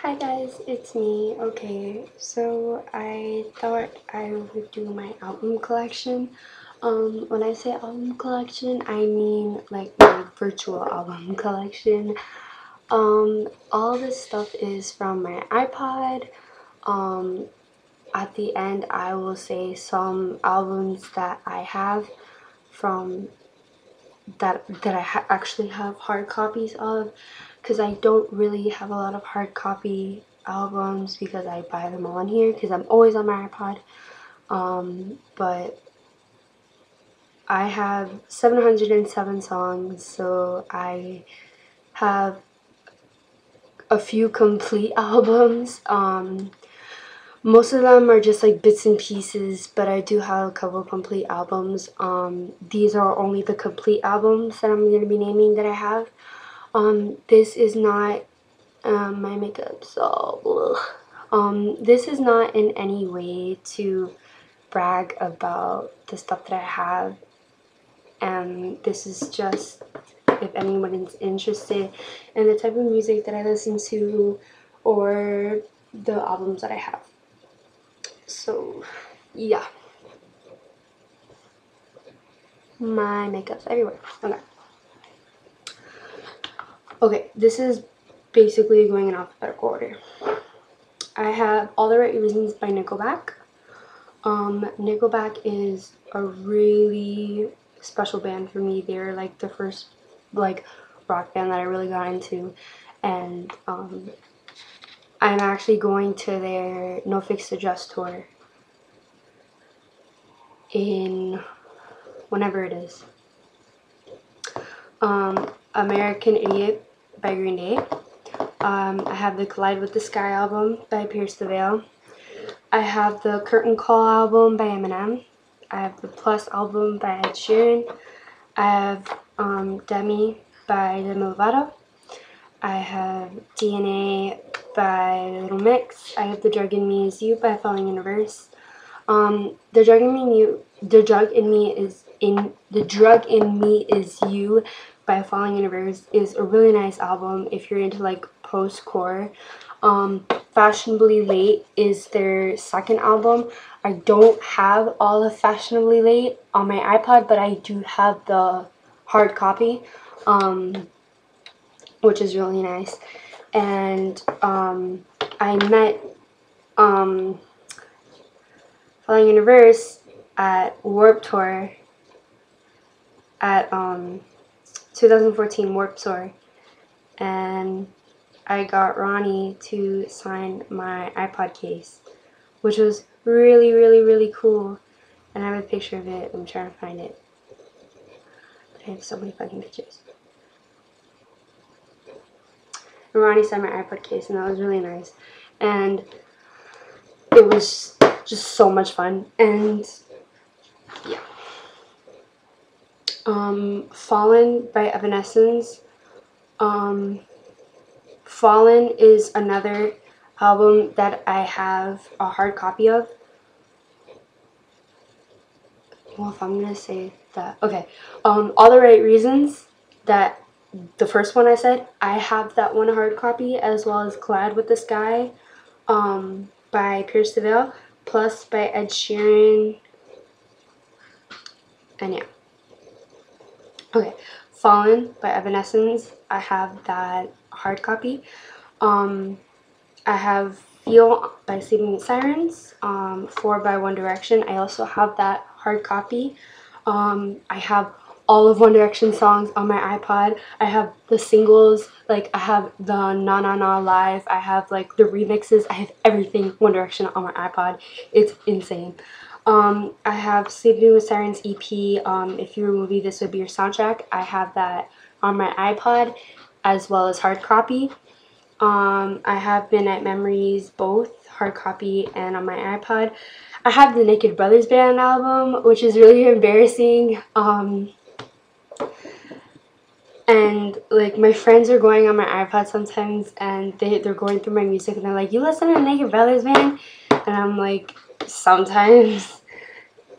Hi guys, it's me. Okay, so I thought I would do my album collection. When I say album collection, I mean like my virtual album collection. All this stuff is from my iPod. Um, at the end, I will say some albums that I have from that I actually have hard copies of, because I don't really have a lot of hard copy albums because I buy them on here because I'm always on my iPod. But I have 707 songs, so I have a few complete albums. Most of them are just like bits and pieces, but I do have a couple complete albums. These are only the complete albums that I'm going to be naming that I have. This is not my makeup, so this is not in any way to brag about the stuff that I have, and this is just if anyone is interested in the type of music that I listen to or the albums that I have. So yeah, my makeup's everywhere. Okay, this is basically going in alphabetical order. I have All the Right Reasons by Nickelback. Nickelback is a really special band for me. They're like the first like rock band that I really got into, and I'm actually going to their No Fix Adjust tour in whenever it is. American Idiot by Green Day. I have the Collide with the Sky album by Pierce the Veil. I have the Curtain Call album by Eminem. I have the Plus album by Ed Sheeran. I have Demi by Demi Lovato. I have DNA by Little Mix. I have The Drug in Me Is You by Falling Universe. The Drug in Me Is You by Falling Universe is a really nice album if you're into like post-core. Fashionably Late is their second album. I don't have all of Fashionably Late on my iPod, but I do have the hard copy, which is really nice. And I met Falling Universe at Warped Tour at 2014 Warped Tour, and I got Ronnie to sign my iPod case, which was really, really, really cool. And I have a picture of it. I'm trying to find it. I have so many fucking pictures. And Ronnie signed my iPod case, and that was really nice. And it was just so much fun. And yeah. Fallen by Evanescence. Fallen is another album that I have a hard copy of. Well, if I'm gonna say that, okay. All the Right Reasons, that the first one I said, I have that one hard copy, as well as Collide with the Sky by Pierce the Veil, Plus by Ed Sheeran, and yeah. Okay, Fallen by Evanescence, I have that hard copy. I have Feel by Sleeping with Sirens, 4 by One Direction. I also have that hard copy. I have all of One Direction songs on my iPod. I have the singles, like I have the Na Na Na Live. I have like the remixes. I have everything One Direction on my iPod. It's insane. I have Sleeping with Sirens EP. If you're a movie, this would be your soundtrack. I have that on my iPod as well as hard copy. I have Midnight Memories, both hard copy and on my iPod. I have the Naked Brothers Band album, which is really embarrassing. And like my friends are going on my iPod sometimes, and they're going through my music, and they're like, "You listen to Naked Brothers Band?" And I'm like, sometimes.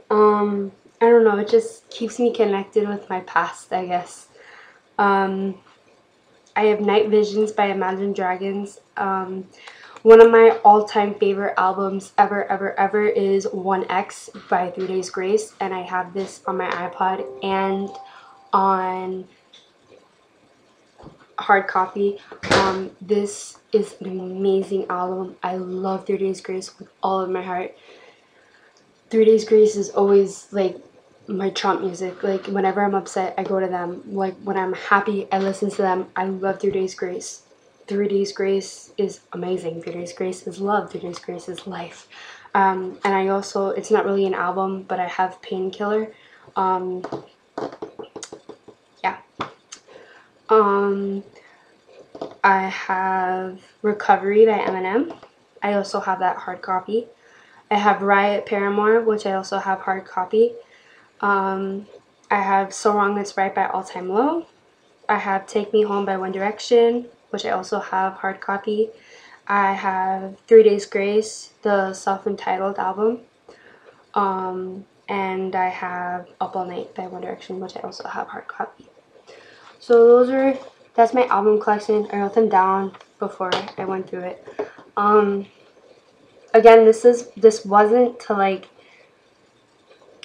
I don't know. It just keeps me connected with my past, I guess. I have Night Visions by Imagine Dragons. One of my all-time favorite albums ever is 1X by 3 Days Grace, and I have this on my iPod and on hard copy. This is an amazing album. I love 3 Days Grace with all of my heart. 3 Days Grace is always like my trump music. Like whenever I'm upset, I go to them. Like when I'm happy, I listen to them. I love 3 Days Grace. 3 Days Grace is amazing. 3 Days Grace is love. 3 Days Grace is life. And I also, it's not really an album, but I have Painkiller. Yeah. I have Recovery by Eminem. I also have that hard copy. I have Riot Paramore, which I also have hard copy. I have So Wrong That's Right by All Time Low. I have Take Me Home by One Direction, which I also have hard copy. I have 3 Days Grace, the self-entitled album. And I have Up All Night by One Direction, which I also have hard copy. So that's my album collection. I wrote them down before I went through it. Again, this wasn't to like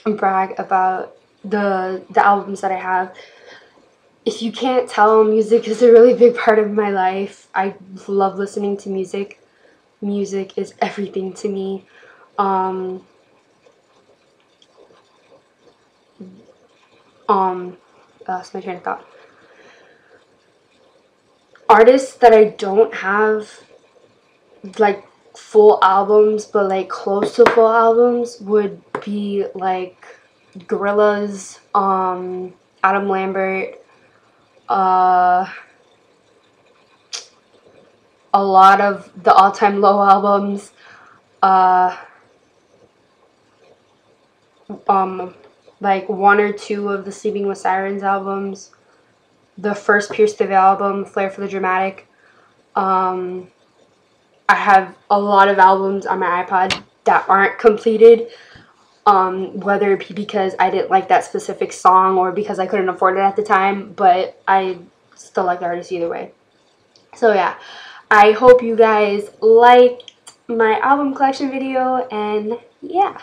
brag about the albums that I have. If you can't tell, music is a really big part of my life. I love listening to music. Music is everything to me. That's my train of thought. Artists that I don't have like full albums, but like close to full albums, would be like Gorillaz, Adam Lambert, a lot of the All Time Low albums, like 1 or 2 of the Sleeping with Sirens albums, the first Pierce the Veil album, Flair for the Dramatic. I have a lot of albums on my iPod that aren't completed, whether it be because I didn't like that specific song or because I couldn't afford it at the time, but I still like the artist either way. So yeah, I hope you guys liked my album collection video, and yeah.